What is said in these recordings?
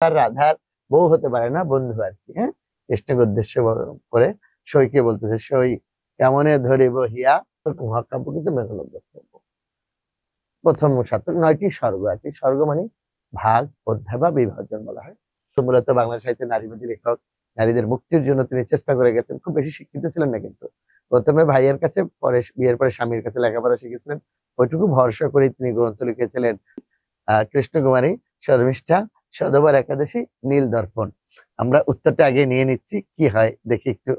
আর রাধার বউ হতে পারে না, বন্ধু আর কি। হ্যাঁ, কৃষ্ণকে উদ্দেশ্য করে সইকে বলতেছে, সই কেমনে ধরিব হিয়া মহাকাব্য কিন্তু মেঘনাদ বক্তব্য। প্রথম সার্থক 9টি স্বর্গ আছে। স্বর্গ মানে ভাগ, অধ্যায় বা বিভাজন বলা হয়। তো মূলত বাংলা সাহিত্যের নারীবাদী লেখক নারীদের মুক্তির জন্য তিনি চেষ্টা করে গেছেন। খুব বেশি শিক্ষিত ছিলেন না কিন্তু। প্রথমে ভাইয়ের কাছে, পরে বিয়ের পরে স্বামীর কাছে লেখাপড়া শিখেছিলেন। ওইটুকু ভরসা করে তিনি গ্রন্থ লিখেছিলেন কৃষ্ণকুমারী, শর্মিষ্ঠা, সধবার একাদশী, নীল দর্পণ। আমরা উত্তরটা আগে নিয়ে নিচ্ছি, কি হয় দেখি একটু।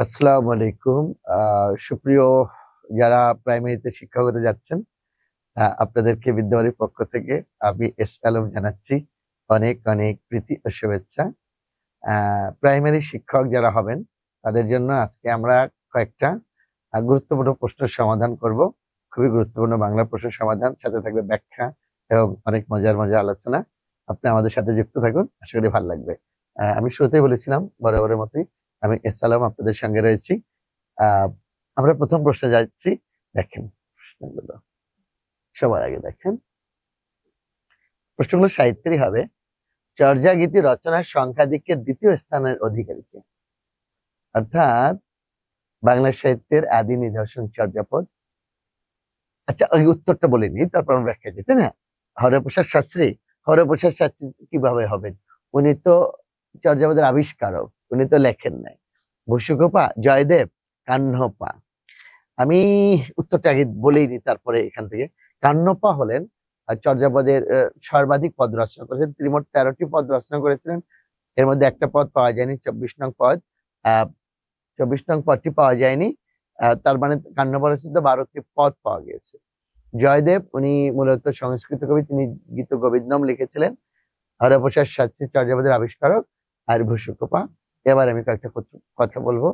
আসসালামু আলাইকুম। সুপ্রিয় যারা প্রাইমারিতে শিক্ষা হতে যাচ্ছেন, আপনাদেরকে বিদ্যাবাড়ির পক্ষ থেকে আমি এস আলম জানাচ্ছি অনেক অনেক প্রীতি ও শুভেচ্ছা। প্রাইমারি শিক্ষক যারা হবেন তাদের জন্য আজকে আমরা কয়েকটা গুরুত্বপূর্ণ প্রশ্নের সমাধান করব। খুবই গুরুত্বপূর্ণ বাংলা প্রশ্নের সমাধান, সাথে থাকবে ব্যাখ্যা এবং অনেক মজার মজার আলোচনা। আপনি আমাদের সাথে যুক্ত থাকুন, আশা করি ভালো লাগবে। আমি শুরুতেই বলেছিলাম বরাবরের মতোই আমি এস আলম আপনাদের সঙ্গে রয়েছি। আমরা প্রথম প্রশ্নে যাচ্ছি। দেখেন প্রশ্নগুলো, সবার আগে দেখেন প্রশ্নগুলো সাহিত্যেরই হবে। চর্যা গীতি রচনার সংখ্যাধিক্যের দ্বিতীয় স্থানের অধিকারীকে? অর্থাৎ বাংলা সাহিত্যের আদি নিদর্শন চর্যাপদ। আচ্ছা, ওই উত্তরটা বলিনি, তারপর আমরা ব্যাখ্যা দিই, তাই না? হরপ্রসাদ শাস্ত্রী। হরপ্রসাদ শাস্ত্রী কিভাবে হবেন? উনি তো চর্যাপদের আবিষ্কারক, উনি তো লেখেন নাই। বসুকোপা, জয়দেব, কান্নপা। আমি উত্তরটা আগে বলেই নি, তারপরে এখান থেকে। কান্নপা হলেন চর্যাপদের সর্বাধিক পদ রচনা করেছেন। তিনি মোট 13টি পদ রচনা করেছিলেন। এর মধ্যে একটা পদ পাওয়া যায়নি, 24 নং পদ। 24 নং পদটি পাওয়া যায়নি, তার মানে কান্নপা রচিত 12টি পদ পাওয়া গিয়েছে। জয়দেব উনি মূলত সংস্কৃত কবি, তিনি গীত গোবিন্দম লিখেছিলেন। হরপ্রসাদ শাস্ত্রী চর্যাপদের আবিষ্কারক। আর ভূসুকোপা। এবার আমি কয়েকটা কথা বলবো।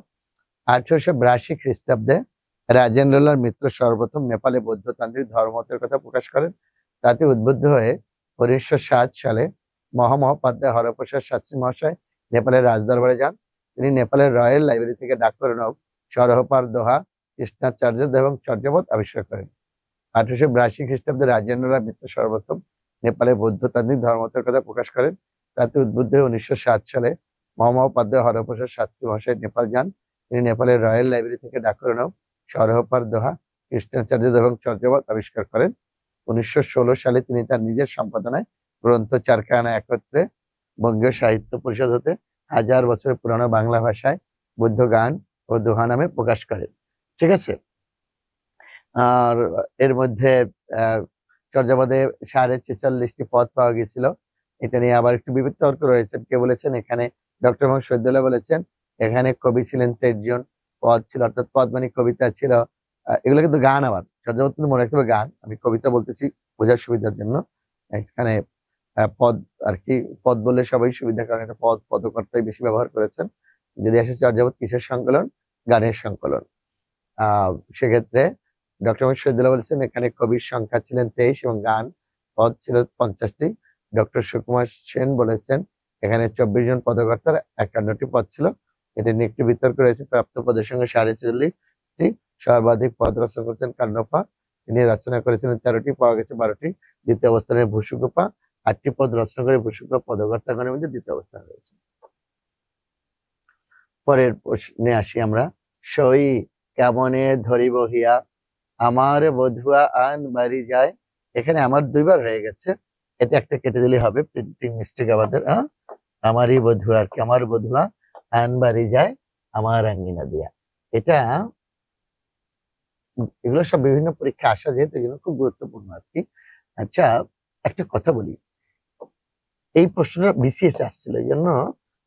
1882 খ্রিস্টাব্দে রাজেন্দ্রলাল মিত্র সর্বপ্রথম নেপালে বৌদ্ধতান্ত্রিক ধর্মমতের কথা প্রকাশ করেন। তাতে উদ্বুদ্ধ হয়ে 1907 সালে মহামহোপাধ্যায় হরপ্রসাদ শাস্ত্রী মহাশয় নেপালের রাজদরবারে যান। তিনি নেপালের রয়্যাল লাইব্রেরি থেকে ডাককরণব, সরহপার দোহা, কৃষ্ণাচার্য এবং চর্যাপদ আবিষ্কার করেন। 1882 খ্রিস্টাব্দে রাজেন্দ্রলাল মিত্র সর্বপ্রথম নেপালে বৌদ্ধতান্ত্রিক ধর্মমতের কথা প্রকাশ করেন। তাতে উদ্বুদ্ধ হয়ে 1907 সালে মহামহোপাধ্যায় হরপ্রসাদ শাস্ত্রী মহাশয় নেপাল যান। তিনি নেপালের রয়্যাল লাইব্রেরি থেকে ডাককরণব, সরহপার দোহা, কৃষ্ণাচার্য এবং চর্যাপদ আবিষ্কার করেন। 1916 সালে তিনি তার নিজের সম্পাদনায় গ্রন্থ চারখানা একত্রে বঙ্গীয় সাহিত্য পরিষদ হতে 1000 বছরের পুরানো বাংলা ভাষায় বুদ্ধ গান ও দোহা নামে প্রকাশ করেন। ঠিক আছে। আর এর মধ্যে চর্যাপদে 46.5টি পদ পাওয়া গেছিল। এটা নিয়ে আবার একটু বিতর্ক রয়েছে। কে বলেছেন? এখানে ডক্টর মোহাম্মদ শহীদুল্লাহ বলেছেন এখানে কবি ছিলেন 23 জন, পদ ছিল, অর্থাৎ পদ মানে কবিতা ছিল। এগুলো কিন্তু গান, আবার চর্যাপদ কিন্তু মনে রাখতে হবে গান, আমি কবিতা বলতেছি বোঝার সুবিধার জন্য। এখানে পদ আর কি, পদ বললে সবাই সুবিধা, কারণ এটা পদ পদকর্তাই বেশি ব্যবহার করেছেন। যদি আসে চর্যাপদ কিসের সংকলন? গানের সংকলন। সেক্ষেত্রে ডক্টর মোহাম্মদ শহীদুল্লাহ বলেছেন এখানে কবির সংখ্যা ছিলেন 23 এবং গান পদ ছিল 50টি। ডক্টর সুকুমার সেন বলেছেন এখানে 24 জন পদকর্তার 51টি পদ ছিল। এটা নিয়ে একটু বিতর্ক রয়েছে। প্রাপ্ত পদের সঙ্গে 46টি। সর্বাধিক পদ রচনা করেছেন কান্নপা, তিনি রচনা করেছিলেন 13টি, পাওয়া গেছে 12টি। দ্বিতীয় অবস্থানে ভূসুকোপা 8টি পদ রচনা করে ভূসুকোপা পদকর্তাগণের মধ্যে দ্বিতীয় অবস্থানে রয়েছে। পরের প্রশ্নে আসি আমরা। সই কেমনে ধরিব হিয়া আমার বধুয়া আন বাড়ি যায়। এখানে আমার 2বার হয়ে গেছে, এটা একটা কেটে দিলে হবে, প্রিন্টিং মিস্টেক আমাদের। আমারই বধুয়া আর কি, আমার বধুয়া আন বাড়ি যায় আমার আঙ্গিনা দিয়া। এটা এগুলো সব বিভিন্ন পরীক্ষা আসা, যেহেতু এগুলো খুব গুরুত্বপূর্ণ আর কি। আচ্ছা, একটা কথা বলি, এই প্রশ্নটা বিসিএস আসছিল, এই জন্য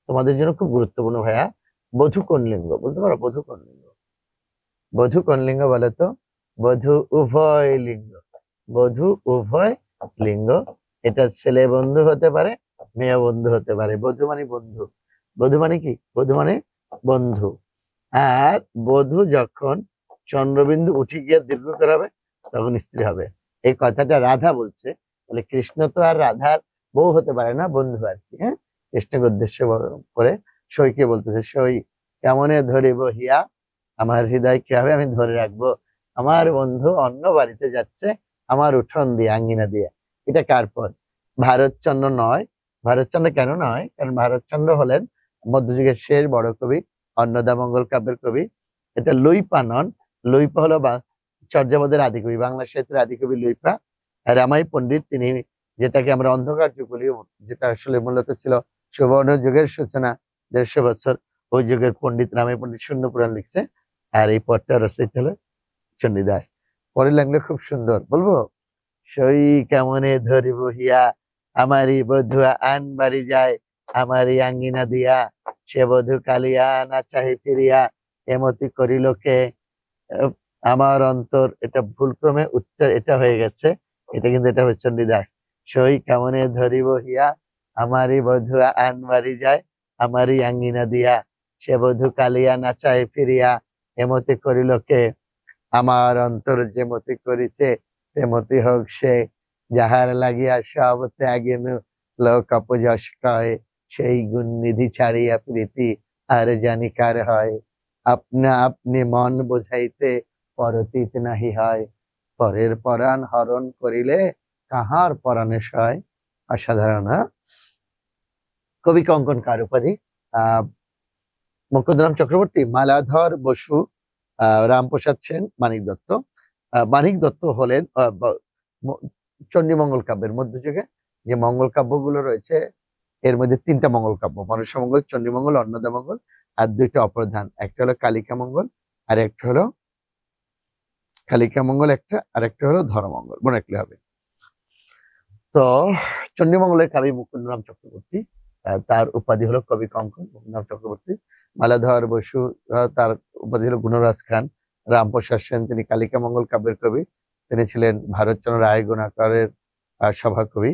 তোমাদের জন্য খুব গুরুত্বপূর্ণ ভাইয়া। বধূ কোন লিঙ্গ বলতে পারো? বধূ কোন লিঙ্গ? বধূ কোন লিঙ্গ বলো তো? বধূ উভয় লিঙ্গ। বধূ উভয় লিঙ্গ। এটা ছেলে বন্ধু হতে পারে, মেয়ে বন্ধু হতে পারে। বধূ মানে বন্ধু। বধূ মানে কি? বধূ মানে বন্ধু। আর বধূ যখন চন্দ্রবিন্দু উঠে গিয়ে দীর্ঘকার হবে তখন স্ত্রী হবে। এই কথাটা রাধা বলছে। তাহলে কৃষ্ণ তো আর রাধার বউ হতে পারে না, বন্ধু আর কি। হ্যাঁ, কৃষ্ণকে উদ্দেশ্য করে সইকে বলতেছে, সই কেমনে ধরিব হিয়া আমার হৃদয় কি হবে আমি ধরে রাখবো আমার বন্ধু অন্য বাড়িতে যাচ্ছে, আমার উঠোন দিয়ে আঙ্গিনা দিয়ে। এটা কার পদ? ভারতচন্দ্র নয়। ভারতচন্দ্র কেন নয়? কারণ ভারতচন্দ্র হলেন মধ্যযুগের শেষ বড় কবি, অন্নদামঙ্গল কাব্যের কবি। এটা লুইপা নন। লুইপা হলো চর্যাপদের আদিকবি, বাংলা সাহিত্যের আদিকবি লুইপা। রামাই পণ্ডিত তিনি, যেটাকে আমরা অন্ধকার যুগ বলি, যেটা আসলে মূলত ছিল সুবর্ণ যুগের সূচনা, 150 বছর। ওই যুগের পণ্ডিত রামাই পণ্ডিত শূন্য পুরাণ লিখছে। আর এই পদটা রচয়িতা হলো চণ্ডীদাস। পরের লাইনগুলো খুব সুন্দর, বলবো? সই কেমনে ধরিব হিয়া, আমারি বধুয়া আন বাড়ি যায়, আমারি আঙ্গিনা দিয়া, সে বধূ কালিয়া না চাহি ফিরিয়া, এমতি করিল কে। আহ, আমার অন্তর, এটা ভুলক্রমে উত্তর এটা হয়ে গেছে, এটা কিন্তু এটা হচ্ছে চণ্ডীদাস। সই কেমনে ধরিব হিয়া, আমারি বধুয়া আন বাড়ি যায়, আমারি আঙ্গিনা দিয়া, সে বধূ কালিয়া না চাহি ফিরিয়া, এমতি করিল কে। আমার অন্তর যে মতি করিছে, তেমতি হোক সে, যাহার লাগিয়া সব ত্যাগেনু লোক অপযশ কয়, সেই গুণ নিধি ছাড়িয়া প্রীতি আর জানি কার হয়। আপনা আপনি মন বোঝাইতে পরতীত নাহি হয়, পরের পরাণ হরণ করিলে কাহার পরাণে সয়। অসাধারণ, হ্যাঁ? কবি কঙ্কন কার উপাধি? আহ মুকুন্দরাম চক্রবর্তী, মালাধর বসু, রামপ্রসাদ সেন, মানিক দত্ত। মানিক দত্ত হলেন চণ্ডীমঙ্গল কাব্যের মধ্যযুগে যে মঙ্গল কাব্যগুলো রয়েছে, এর মধ্যে 3টা মঙ্গল কাব্য, মনসামঙ্গল, চণ্ডীমঙ্গল, অন্নদামঙ্গল, আর 2টা অপরধান। একটা হলো কালিকা মঙ্গল, আর একটা হলো কালিকা মঙ্গল একটা, আর একটা হলো ধর্মমঙ্গল, মনে রাখলে হবে। তো চণ্ডীমঙ্গলের কবি মুকুন্দরাম চক্রবর্তী, তার উপাধি হলো কবি কঙ্কন। মুকুন্দরাম চক্রবর্তী। মালাধর বসু, তার উপাধি হলো গুণরাজ খান। রামপ্রসাদ সেন, তিনি কালিকা মঙ্গল কাব্যের কবি, তিনি ছিলেন ভারতচন্দ্র রায় গুণাকরের সভাকবি।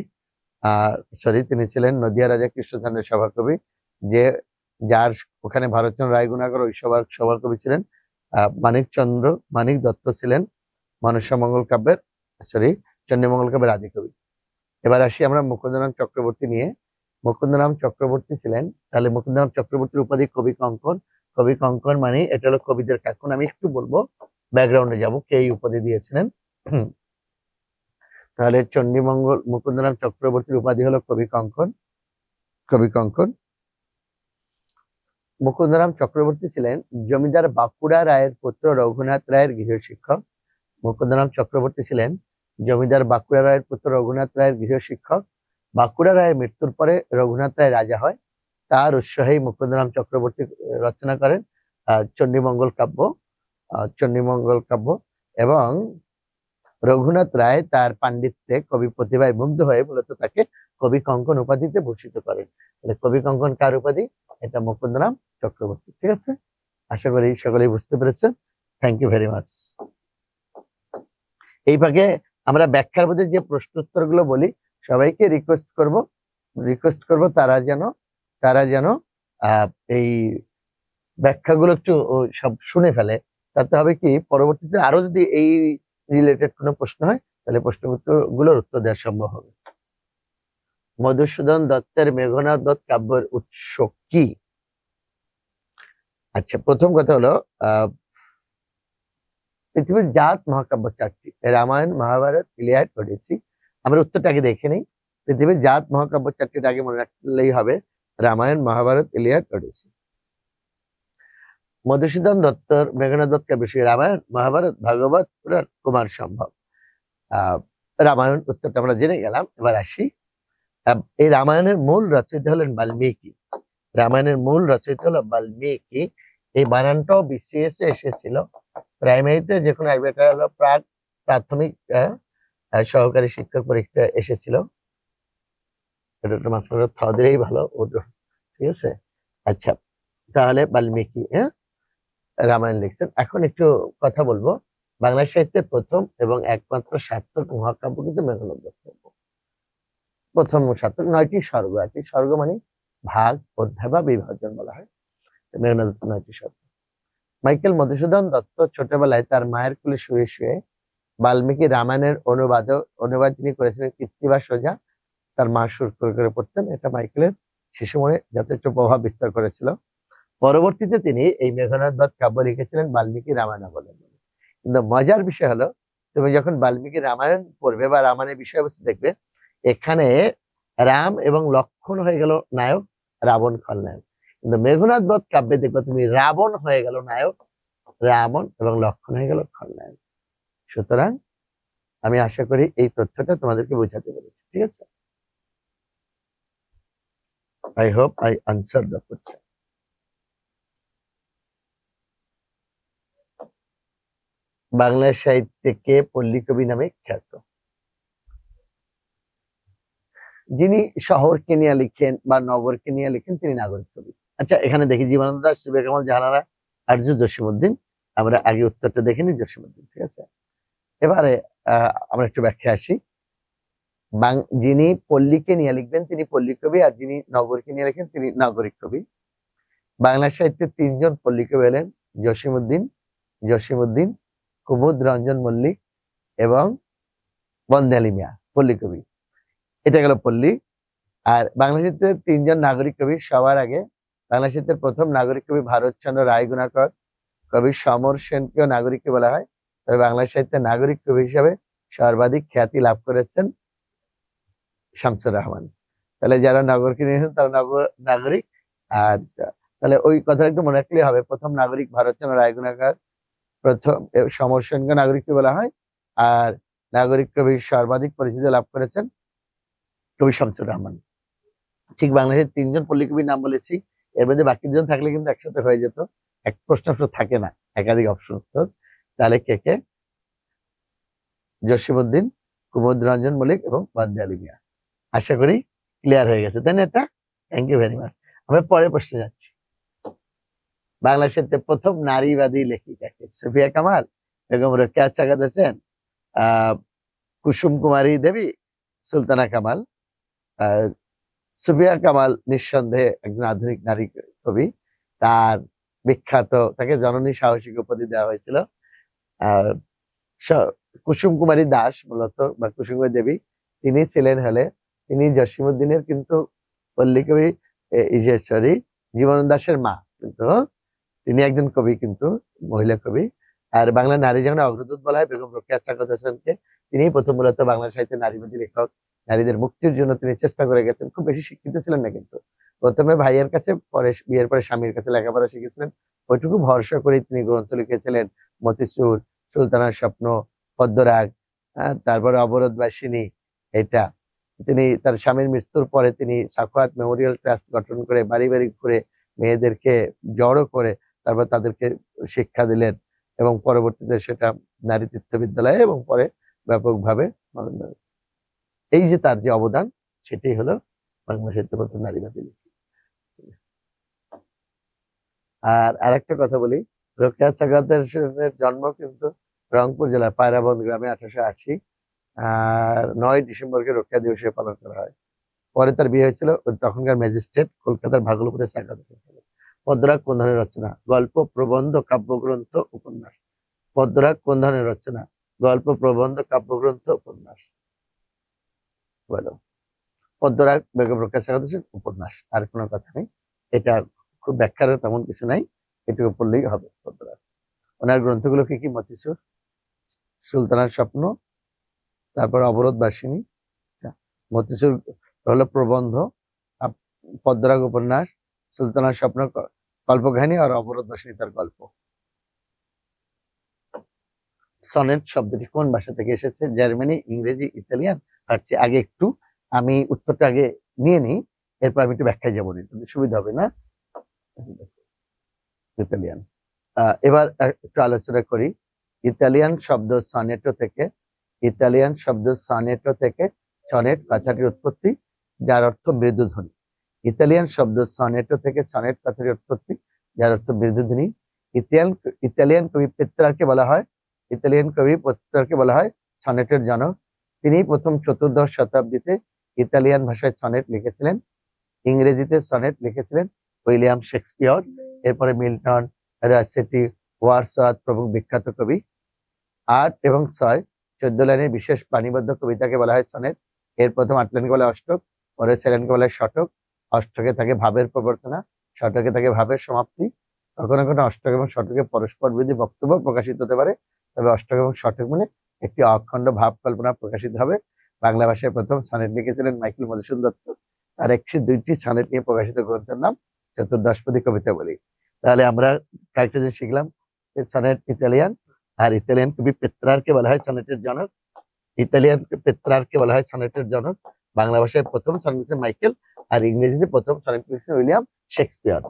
সরি, তিনি ছিলেন নদিয়া রাজা কৃষ্ণচন্দ্রের সভাকবি, যে যার ওখানে ভারতচন্দ্র রায় গুণাকর ওই সভাকবি ছিলেন। মানিক দত্ত ছিলেন মনসামঙ্গল কাব্যের, সরি, চণ্ডীমঙ্গল কাব্যের আদিকবি। এবার আসি আমরা মুকুন্দরাম চক্রবর্তী নিয়ে। মুকুন্দরাম চক্রবর্তী ছিলেন, তাহলে মুকুন্দরাম চক্রবর্তীর উপাধি কবি কঙ্কন। কবি কঙ্কন মানে এটা হলো কবিদের কাকুন। আমি একটু বলবো, ব্যাকগ্রাউন্ডে যাব কে এই উপাধি দিয়েছিলেন। তাহলে মুকুন্দরাম চক্রবর্তীর উপাধি হলো কবি কঙ্কন। কবি কঙ্কন। মুকুন্দরাম চক্রবর্তী ছিলেন জমিদার বাঁকুড়া রায়ের পুত্র রঘুনাথ রায়ের গৃহশিক্ষক। মুকুন্দরাম চক্রবর্তী ছিলেন জমিদার বাঁকুড়া রায়ের পুত্র রঘুনাথ রায়ের গৃহশিক্ষক। বাঁকুড়া রায়ের মৃত্যুর পরে রঘুনাথ রায় রাজা হয়, তার উৎসাহেই মুকুন্দরাম চক্রবর্তী রচনা করেন চণ্ডীমঙ্গল কাব্য। চণ্ডীমঙ্গল কাব্য। এবং রঘুনাথ রায় তার পাণ্ডিত্যে, কবি প্রতিভায় মুগ্ধ হয়ে মূলত তাকে কবি কঙ্কন উপাধিতে ভূষিত করেন। কবি কঙ্কন কার উপাধি? এটা মুকুন্দরাম চক্রবর্তী। ঠিক আছে, আশা করি সকলেই বুঝতে পেরেছেন। Thank you very much. এই ভাগে আমরা ব্যাখ্যার মধ্যে যে প্রশ্ন উত্তর গুলো বলি, সবাইকে রিকোয়েস্ট করব তারা যেন এই ব্যাখ্যাগুলো একটু সব শুনে ফেলে। তাতে হবে কি, পরবর্তীতে আরো যদি এই রিলেটেড কোনো প্রশ্ন হয়, তাহলে প্রশ্ন গুলোর উত্তর দেওয়া সম্ভব হবে। মধুসূদন দত্তের মেঘনাদ দত্ত কাব্যের উৎস কি? আচ্ছা, প্রথম কথা হলো পৃথিবীর জাত মহাকাব্য 4টি, রামায়ণ, মহাভারত, ইলিয়াড, ওডিসি। আমরা উত্তরটাকে দেখে নিই। পৃথিবীর জাত মহাকাব্য 4টির আগে মনে রাখলেই হবে, রামায়ণ, মহাভারত, ইলিয়াড, ওডিসি। মধুসূদন দত্তর মেঘনাদ দত্ত কাব্য রামায়ণ, মহাভারত, ভাগবত, পুরাণ, কুমার সম্ভব। রামায়ণ উত্তরটা আমরা জেনে গেলাম। এবার আসি, এই রামায়ণের মূল রচয়িতা হলেন বাল্মীকি। রামায়ণের মূল রচয়িতা হলো বাল্মীকি। এই বানানটাও বিসিএস এ এসেছিল, প্রাইমারিতে যে কোনো একটা হলো প্রাথমিক সহকারী শিক্ষক পরীক্ষা এসেছিল। এটা মাঝখানে থ দিলেই ভালো, ঠিক আছে। আচ্ছা, তাহলে বাল্মীকি রামায়ণ লিখছেন। এখন একটু কথা বলবো, বাংলা সাহিত্যের প্রথম এবং একমাত্র সার্থক মহাকাব্য কিন্তু মেঘনাদ দত্ত। প্রথম সার্থক 9টি স্বর্গ আছে। স্বর্গ মানে ভাগ, অধ্যায় বা বিভাজন বলা হয়। মেঘনাদ দত্ত 9টি স্বর্গ। মাইকেল মধুসূদন দত্ত ছোটবেলায় তার মায়ের কোলে শুয়ে শুয়ে বাল্মীকি রামায়ণের অনুবাদ যিনি করেছিলেন কৃত্তিবাস ওঝা, তার মা সুর করে করে পড়তেন। এটা মাইকেলের শিশু মনে যথেষ্ট প্রভাব বিস্তার করেছিল। পরবর্তীতে তিনি এই মেঘনাদ দত্ত কাব্য লিখেছিলেন বাল্মীকি রামায়ণ বলে। কিন্তু মজার বিষয় হলো, তুমি যখন বাল্মীকি রামায়ণ পড়বে বা রামায়ণের বিষয়বস্তু দেখবে, এখানে রাম এবং লক্ষ্মণ হয়ে গেল নায়ক, রাবণ খলনায়ক। কিন্তু মেঘনাদ বধ কাব্যে দেখবে তুমি রাবণ হয়ে গেল নায়ক, রাবণ এবং লক্ষ্মণ হয়ে গেল খলনায়ক। সুতরাং আমি আশা করি এই তথ্যটা তোমাদেরকে বোঝাতে পেরেছি, ঠিক আছে? I hope I answer the question. Bangla সাহিত্যে কে পল্লী কবি নামে খ্যাত? যিনি শহরকে নিয়ে লিখেন বা নগরকে নিয়ে লিখেন তিনি নাগরিক কবি। আচ্ছা, এখানে দেখি জীবনানন্দ দাশ, সুফিয়া কামাল, জাহানারা, আরজু, জসীমউদ্দিন। আমরা আগে উত্তরটা দেখে নিই, জসীমউদ্দিন, ঠিক আছে? এবারে আমরা একটু ব্যাখ্যা আসি। যিনি পল্লীকে নিয়ে লিখবেন তিনি পল্লী কবি, আর যিনি নগরকে নিয়ে লিখেন তিনি নাগরিক কবি। বাংলা সাহিত্যে তিনজন পল্লী কবি হলেন জসীমউদ্দিন, কুমুদ রঞ্জন মল্লিক এবং বন্দে আলী মিয়া, পল্লী কবি। এটা গেল পল্লী। আর বাংলা সাহিত্যের তিনজন নাগরিক কবি, সবার আগে বাংলা সাহিত্যের প্রথম নাগরিক কবি ভারতচন্দ্র রায়গুণাকর। কবি সমর সেনকেও নাগরিক বলা হয়, তবে বাংলা সাহিত্যের নাগরিক কবি হিসাবে সর্বাধিক খ্যাতি লাভ করেছেন শামসুর রহমান। তাহলে যারা নগরকে নিয়েছেন তারা নাগরিক। আর তাহলে ওই কথাটা একটু মনে রাখলেই হবে, প্রথম নাগরিক ভারতচন্দ্র রায়গুণাকর, প্রথম সমর সেনকে নাগরিক কবি বলা হয়। আর নাগরিক কবি সর্বাধিক পরিচিতি লাভ করেছেন কবি শামসুর রহমান। ঠিক বাংলাদেশের তিনজন পল্লী কবির নাম বলেছি, এর মধ্যে বাকি দুজন থাকলে কিন্তু একসাথে হয়ে যেত। এক প্রশ্ন থাকে না, একাধিক অপশন উত্তর। তাহলে কে কে? জসীমউদ্দিন, কুমুদ রঞ্জন মল্লিক এবং বন্দে আলী মিয়া। আশা করি ক্লিয়ার হয়ে গেছে, তাই না? এটা থ্যাংক ইউ ভেরি মাচ। আমরা পরের প্রশ্নে যাচ্ছি। বাংলা সাহিত্যে প্রথম নারীবাদী লেখিকা কে? সুফিয়া কামাল, বেগম রোকেয়া সাখাওয়াত হোসেন, কুসুম কুমারী দেবী, সুলতানা কামাল। সুফিয়া কামাল নিঃসন্দেহে একজন আধুনিক নারী কবি। তার বিখ্যাত, তাকে জননী সাহসিক উপাধি দেওয়া হয়েছিল। কুসুম কুমারী দাস মূলত, বা কুসুম কুমারী দেবী, তিনি ছিলেন তিনি জসীমউদ্দিনের কিন্তু পল্লী কবি, সরি, জীবনানন্দ দাশের মা, কিন্তু তিনি একজন কবি, কিন্তু মহিলা কবি। আর বাংলা নারী যেমন অগ্রদূত বলা হয় বেগম রোকেয়া সাখাওয়াত হোসেনকে, তিনি প্রথম মূলত বাংলা সাহিত্যের নারীবাদী লেখক। নারীদের মুক্তির জন্য তিনি চেষ্টা করে গেছেন। খুব বেশি শিক্ষিত ছিলেন না, কিন্তু প্রথমে ভাইয়ের কাছে, পরে বিয়ের পরে স্বামীর কাছে লেখাপড়া শিখেছিলেন। ওইটুকু ভরসা করে তিনি গ্রন্থ লিখেছিলেন মতিচুর, সুলতানার স্বপ্ন, পদ্মরাগ, তারপরে অবরোধবাসিনী। এটা তিনি তার স্বামীর মৃত্যুর পরে তিনি সাখাওয়াত মেমোরিয়াল ট্রাস্ট গঠন করে বাড়ি বাড়ি ঘুরে মেয়েদেরকে জড়ো করে তারপর তাদেরকে শিক্ষা দিলেন, এবং পরবর্তীতে সেটা নারী তীর্থ বিদ্যালয়ে এবং পরে ব্যাপকভাবে। এই যে তার যে অবদান, সেটাই হলো বাংলা সাহিত্য প্রথম নারীবাদী লেখিকা। আর আরেকটা কথা বলি, রোকেয়া সাখাওয়াতের জন্ম কিন্তু রংপুর জেলার পায়রাবন্দ গ্রামে 1880, আর 9 ডিসেম্বরকে রোকেয়া দিবসে পালন করা হয়। পরে তার বিয়ে হয়েছিল তখনকার ম্যাজিস্ট্রেট কলকাতার ভাগলপুরের সাখাওয়াত। পদ্মরাগ কোন ধরনের রচনা? গল্প, প্রবন্ধ, কাব্যগ্রন্থ, উপন্যাস। পদ্মরাগ কোন ধরনের রচনা? গল্প, প্রবন্ধ, কাব্যগ্রন্থ, উপন্যাস। বলো। পদ্মরাগ বেগম রোকেয়া সাখাওয়াত হোসেন উপন্যাস, আর কোনো কথা নেই। এটা খুব ব্যাখ্যার তেমন কিছু নাই, এটুকু পড়লেই হবে। পদ্মরাগ, ওনার গ্রন্থগুলো কি? মতিচুর, সুলতানার স্বপ্ন, তারপর অবরোধবাসিনী। মতিচুর হলো প্রবন্ধ, পদ্মরাগ উপন্যাস, সুলতানার স্বপ্ন কল্পকাহিনী, আর অবরোধবাসিনী তার গল্প। সনেট শব্দটি কোন ভাষা থেকে এসেছে? জার্মানি, ইংরেজি, ইতালিয়ান, ফার্সি। আগে একটু আমি উত্তরটা আগে নিয়ে নিই, এরপর আমি একটু ব্যাখ্যায় যাবো, সুবিধা হবে না? ইতালিয়ান। এবার একটু আলোচনা করি। ইতালিয়ান শব্দ সনেটো থেকে, সনেট কথাটির উৎপত্তি, যার অর্থ মৃদুধ্বনি। ইতালিয়ান শব্দ সনেটো থেকে সনেট কথাটির উৎপত্তি, যার অর্থ মৃদুধ্বনি। ইতালিয়ান কবি পেত্রার্কে বলা হয় সনেটের জনক। তিনি প্রথম 14শ শতাব্দীতে ইতালিয়ান ভাষায় সনেট লিখেছিলেন। ইংরেজিতে সনেট লিখেছিলেন উইলিয়াম শেক্সপিয়র, এরপরে মিল্টন, রাসেটি, ওয়ার্ডসওয়ার্থ প্রমুখ বিখ্যাত কবি। 8 এবং 6, 14 লাইনের বিশেষ বাণীবদ্ধ কবিতাকে বলা হয় সনেট। এর প্রথম 8 লাইনকে বলা হয় অষ্টক, পরের 6 লাইনকে বলা হয় শতক। অষ্টকে থাকে ভাবের প্রবর্তনা, শতকে থাকে ভাবের সমাপ্তি। কখনো কখনো অষ্টক এবং শতকে পরস্পর বিরোধী বক্তব্য প্রকাশিত হতে পারে, তবে অষ্টক এবং শতক মিলে একটি অখণ্ড ভাব কল্পনা প্রকাশিত হবে। বাংলা ভাষায় প্রথম সনেট লিখেছিলেন মাইকেল মধুসূদন দত্ত। তার 102টি সনেট নিয়ে প্রকাশিত গ্রন্থের নাম চতুর্দশপদী কবিতা বলি। তাহলে আমরা কয়েকটা জিনিস শিখলাম। সনেট ইতালিয়ান, আর ইতালিয়ান কবি পেত্রারকে বলা হয় সনেটের জনক। ইতালিয়ান পেত্রারকে বলা হয় সনেটের জনক। বাংলা ভাষায় প্রথম সনেট লিখেছেন মাইকেল, আর ইংরেজিতে প্রথম সনেট লিখেছেন উইলিয়াম শেক্সপিয়ার।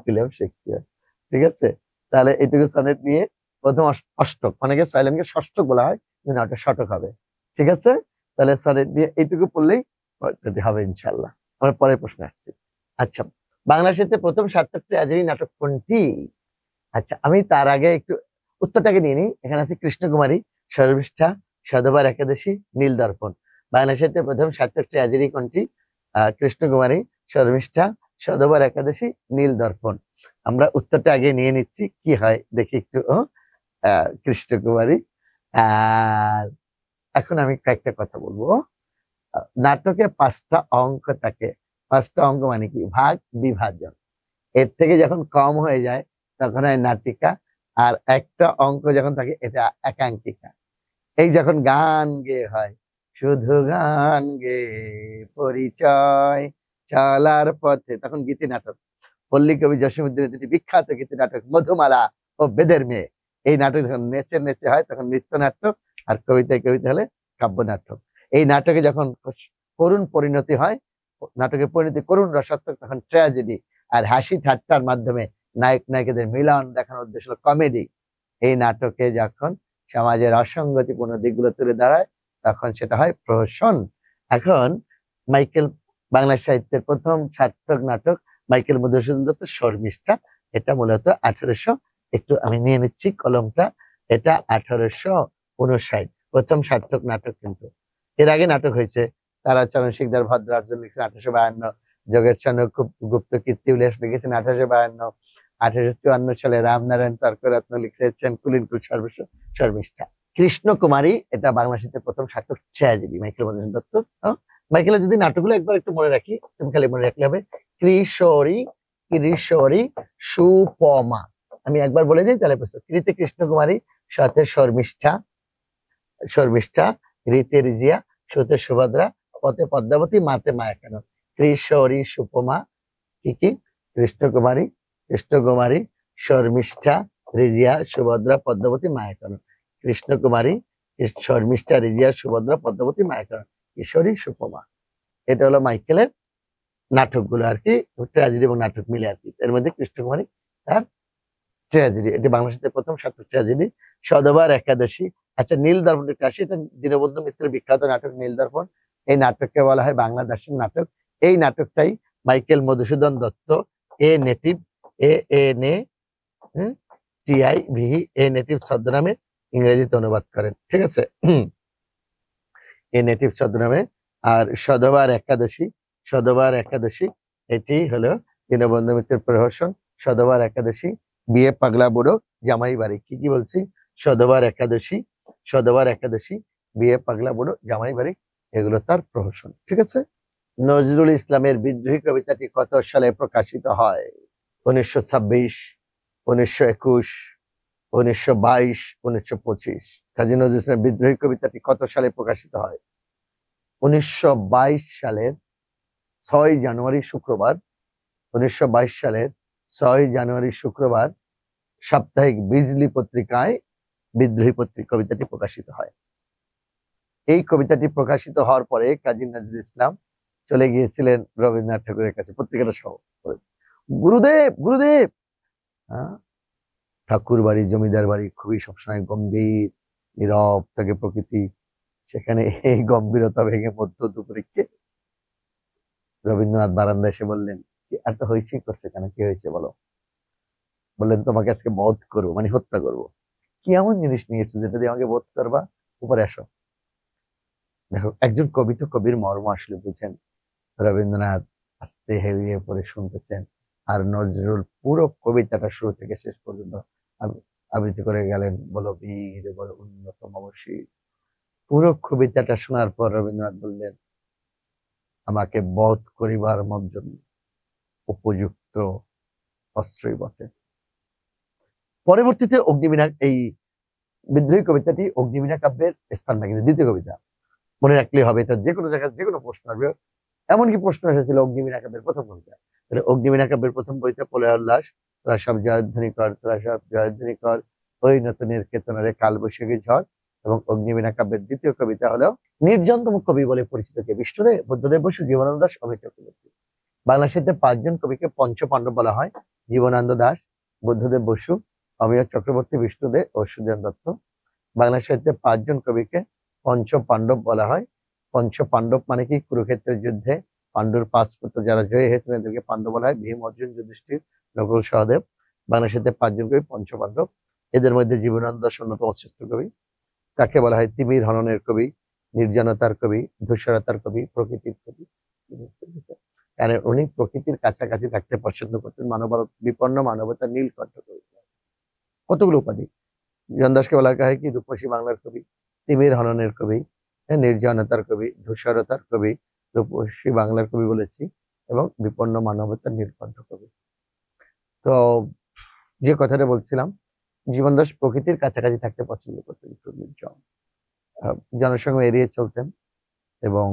উইলিয়াম শেক্সপিয়ার, ঠিক আছে। তাহলে এইটুকু সনেট নিয়ে প্রথম অষ্টক, অনেকে সাইলেন্টকে ষষ্ঠক বলা হয়, কিন্তু ওটা শতক হবে, ঠিক আছে। তাহলে সনেট নিয়ে এইটুকু পড়লেই হবে ইনশাল্লাহ। আমরা পরের প্রশ্ন আসছি। আচ্ছা, বাংলা সাহিত্যে প্রথম সার্থক ট্র্যাজেডি নাটক কোনটি? আচ্ছা, আমি তার আগে একটু উত্তরটাকে নিয়ে নিই। এখানে আছে কৃষ্ণকুমারী, শর্মিষ্ঠা, সধবার একাদশী, নীল দর্পণ। বাংলা সাহিত্যে প্রথম সার্থক ট্র্যাজেডি কোনটি? কৃষ্ণকুমারী, শর্মিষ্ঠা, সধবার একাদশী, নীল দর্পণ। আমরা উত্তরটা আগে নিয়ে নিচ্ছি, কি হয় দেখি একটু। কৃষ্ণকুমারী। আর এখন আমি কয়েকটা কথা বলবো। নাটকে 5টা অঙ্ক থাকে। 5টা অঙ্ক মানে কি? ভাগ, বিভাজন। এর থেকে যখন কম হয়ে যায় তখন হয় নাটিকা, আর একটা অঙ্ক যখন থাকে এটা একাঙ্কিকা। এই যখন গান গেয়ে হয়, শুধু গান গেয়ে পরিচয় চলার পথে, তখন গীতি নাটক। পল্লী কবি জসীমউদ্দীনের দুটি বিখ্যাত গীতি নাটক মধুমালা ও বেদের মেয়ে। এই নাটক যখন নেচে নেচে হয় তখন নৃত্য নাটক, আর কবিতায় কবিতা হলে কাব্য নাটক। এই নাটকে যখন করুণ পরিণতি হয়, নাটকের পরিণতি করুণ রসাত্মক, তখন ট্র্যাজেডি। আর হাসি ঠাট্টার মাধ্যমে নায়ক নায়িকাদের মিলন দেখানোর উদ্দেশ্য হলো কমেডি। এই নাটকে যখন সমাজের অসঙ্গতিপূর্ণ দিকগুলো তুলে ধরায় তখন সেটা হয় প্রহসন। এখন মাইকেল, বাংলা সাহিত্যের প্রথম সার্থক নাটক মাইকেল মধুসূদন দত্ত শর্মিষ্ঠা। এটা মূলত 1800, একটু আমি নিয়ে নিচ্ছি কলমটা, এটা 1859 প্রথম সার্থক নাটক। কিন্তু এর আগে নাটক হয়েছে। তারাচরণ শিকদার ভদ্রার্জন লিখেছেন 1852, যোগেশ চন্দ্র গুপ্ত কীর্তি উল্লাস লিখেছেন 1852। 1854 সালে রামনারায়ণ তর্করত্ন লিখেছেন কুলিনকুল শর্মিষ্ঠা। কৃষ্ণকুমারী, এটা বাংলা সাহিত্যের প্রথম সার্থক ট্র্যাজেডি মাইকেল মধুসূদন দত্ত। মাইকেলের যদি নাটকগুলো একবার একটু মনে রাখি, তুমি খালি মনে রাখলে হবে। কিশোরী, কিশোরী, সুপমা। আমি একবার বলে দিই তাহলে বুঝতে। কৃতে কৃষ্ণকুমারী, সতে শর্মিষ্ঠা, শর্মিষ্ঠা, রীতে রিজিয়া, সুতে সুভদ্রা, পথে পদ্মাবতী, মাতে মায়াকানন। কিশোরী, সুপমা, কি? কৃষ্ণকুমারী, কৃষ্ণকুমারী, শর্মিষ্ঠা, রিজিয়া, সুভদ্রা, পদ্মাবতী, মায়াকানন। কৃষ্ণকুমারী, শর্মিষ্ঠা, রিজিয়া, সুভদ্রা, পদ্মাবতী, মায়াকানন, কিশোরী, সুপমা। এটা হলো মাইকেলের নাটকগুলো আর কি, ট্র্যাজেডি এবং নাটক মিলে আর কি। এর মধ্যে কৃষ্ণকুমারী তার ট্র্যাজেডি, এটি বাংলা সাহিত্যের প্রথম সার্থক ট্র্যাজেডি। সধবার একাদশী। আচ্ছা, নীল দর্পণ একটা আসি, এটা দীনবন্ধু মিত্রের বিখ্যাত নাটক নীল দর্পণ। এই নাটককে বলা হয় বাংলা দার্শনিক নাটক। এই নাটকটাই Michael Madhusudan Dutta a native, N A T I V E, a native ছদ্মনামে ইংরেজিতে অনুবাদ করেন, ঠিক আছে। এ নেটিভ ছদ্মনামে। আর সধবার একাদশী, সধবার একাদশী এটি হলো দীনবন্ধু মিত্রের প্রহসন। সধবার একাদশী, বিয়ে পাগলা বুড়ো, জামাই বাড়ি। কি বলছি? সধবার একাদশী, সধবার একাদশী, বিয়ে পাগলা বুড়ো, জামাই বাড়ি, এগুলো তার প্রহসন, ঠিক আছে। নজরুল ইসলামের বিদ্রোহী কবিতাটি কত সালে প্রকাশিত হয়? 1926, 1921, 1922, 1925। কাজী নজরুল ইসলামের বিদ্রোহী কবিতাটি কত সালে প্রকাশিত হয়? 1922 সালের 6 জানুয়ারি শুক্রবার। 1922 সালের 6 জানুয়ারি শুক্রবার সাপ্তাহিক বিজলি পত্রিকায় বিদ্রোহী কবিতাটি প্রকাশিত হয়। এই কবিতাটি প্রকাশিত হওয়ার পরে কাজী নজরুল ইসলাম চলে গিয়েছিলেন রবীন্দ্রনাথ ঠাকুরের কাছে, পত্রিকাটা সহ। গুরুদেব, গুরুদেব। ঠাকুর বাড়ি, জমিদার বাড়ি খুবই সবসময় গম্ভীর, নীরব থাকে প্রকৃতি। সেখানে এই গম্ভীরতা ভেঙে মধ্য দুপুরে রবীন্দ্রনাথ বারান্দায় এসে বললেন, এত হয়েছে করছে কেন? কি হয়েছে বলো? বললেন, তোমাকে আজকে বধ করবো, মানে হত্যা করবো। কি এমন জিনিস নিয়েছো যেটা দিয়ে আমাকে বধ করবা? উপরে আসো। দেখো, একজন কবি তো কবির মর্ম আসলে বুঝেন। রবীন্দ্রনাথ আস্তে হেলিয়ে পড়ে শুনতেছেন, আর নজরুল পুরো কবিতাটা শুরু থেকে শেষ পর্যন্ত আবৃত্তি করে গেলেন, বলো বীর বলো উন্নতম অবশ্যই। পুরো কবিতাটা শোনার পর রবীন্দ্রনাথ বললেন, আমাকে বধ করিবার জন্য উপযুক্ত অস্ত্রই বটে। পরবর্তীতে অগ্নিবীণা এই বিদ্রোহী কবিতাটি অগ্নিবীণা কাব্যের স্থান পায়, কিন্তু দ্বিতীয় কবিতা মনে রাখলেই হবে, এটা যে কোনো জায়গায় যে কোনো প্রশ্ন আসবে। এমনকি প্রশ্ন এসেছিল অগ্নিবীণা কাব্যের প্রথম কবিতা। তাহলে অগ্নিবীণা কাব্যের প্রথম কবিতা প্রলয় উল্লাস, তোরা সব জয়ধ্বনি কর, তোরা সব জয়ধ্বনি কর, ওই নতুনের কেতনারে কাল বৈশাখী ঝড়। এবং অগ্নিবীণা কাব্যের দ্বিতীয় কবিতা হলো নির্জনতম কবি বলে পরিচিত কে? বিষ্ণুদেব, বুদ্ধদেব বসু, জীবনানন্দ দাশ, অমিয় চক্রবর্তী। বাংলা সাহিত্যে 5 জন কবিকে পঞ্চপাণ্ডব বলা হয়: জীবনানন্দ দাশ, বুদ্ধদেব বসু, অমিয় চক্রবর্তী, বিষ্ণুদেব ও সুধীর দত্ত। বাংলা সাহিত্যে 5 জন কবিকে পঞ্চপাণ্ডব বলা হয়। পঞ্চপাণ্ডব মানে কি? কুরুক্ষেত্রের যুদ্ধে পাণ্ডুর 5 পুত্র যারা জয়ী হয়েছিলেন এদেরকে পাণ্ডব বলা হয়: ভীম, অর্জুন, যুধিষ্ঠির, নকুল, সহদেব। বাংলা সাহিত্যে 5 জন কবি পঞ্চপাণ্ডব। এদের মধ্যে জীবনানন্দ দাশ অন্যতম শ্রেষ্ঠ কবি। তাকে বলা হয় তিমির হননের কবি, নির্জনতার কবি, ধূসরতার কবি, প্রকৃতির কবি। কারণ উনি প্রকৃতির কাছাকাছি থাকতে পছন্দ করতেন। বিপন্ন মানবতার নীলকণ্ঠ কবি। কতগুলো উপাধি। জীবন দাসকে বলা হয় কি? রূপসী বাংলার কবি, তিমির হননের কবি, নির্জনতার কবি, ধূসরতার কবি, রূপসী বাংলার কবি বলেছি, এবং বিপন্ন মানবতার নীলকণ্ঠ কবি। তো যে কথাটা বলছিলাম, জীবন দাস প্রকৃতির কাছাকাছি থাকতে পছন্দ করতেন, একটু নির্জন, জনসংখ্য এড়িয়ে চলতেন এবং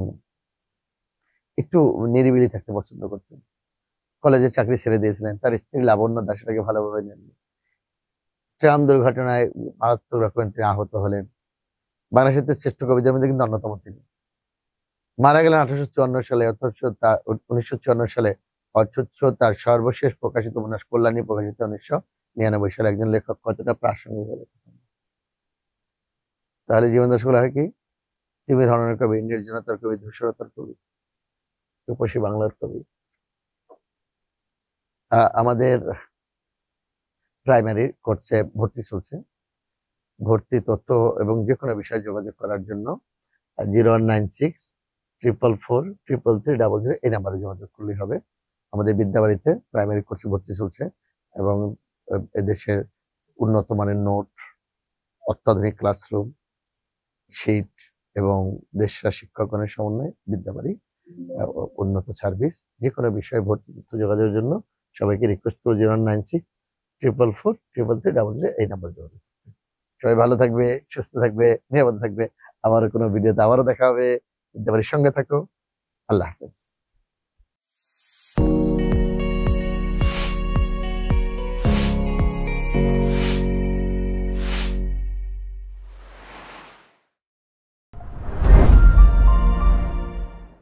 একটু নিরিবিলি থাকতে পছন্দ করতেন। কলেজে চাকরি ছেড়ে দিয়েছিলেন, তার স্ত্রী লাবণ্য দাস এটাকে ভালোভাবে নেননি। ট্রাম দুর্ঘটনায় মারাত্মক রকমের তিনি আহত হলেন। বাংলা সাহিত্যের শ্রেষ্ঠ কবিদের মধ্যে কিন্তু অন্যতম তিনি। মারা গেলেন 1854 সালে, অথচ 1954 সালে, অথচ তার সর্বশেষ প্রকাশিত উপন্যাস কল্যাণী প্রকাশিত 1999 সালে। একজন লেখক কতটা প্রাসঙ্গিক হলে। তাহলে জীবন দাস বলা হয় কি? তিমির হননের কবি, নির্জনতার কবি, ধূসরতার কবি, রূপসী বাংলার কবি। আমাদের প্রাইমারি কোর্সে ভর্তি চলছে। ভর্তি তথ্য এবং যে কোনো বিষয়ে যোগাযোগ করার জন্য 019644433300 এই নাম্বারে যোগাযোগ করলেই হবে। আমাদের বিদ্যাবাড়িতে প্রাইমারি কোর্সে ভর্তি চলছে এবং এদেশের উন্নত মানের নোট, অত্যাধুনিক ক্লাসরুম, শীট এবং দেশরা শিক্ষকগণের সমন্বয়ে বিদ্যাবাড়ি উন্নত সার্ভিস। যে কোনো বিষয়ে ভর্তি তথ্য যোগাযোগের জন্য সবাইকে রিকোয়েস্ট করবো 019644433300 এই নাম্বার যোগাযোগ। সবাই ভালো থাকবে, সুস্থ থাকবে, নিরাপদ থাকবে। আবারও কোনো ভিডিওতে আবারও দেখা হবে। বিদ্যাবাড়ির সঙ্গে থাকো। আল্লাহ হাফেজ।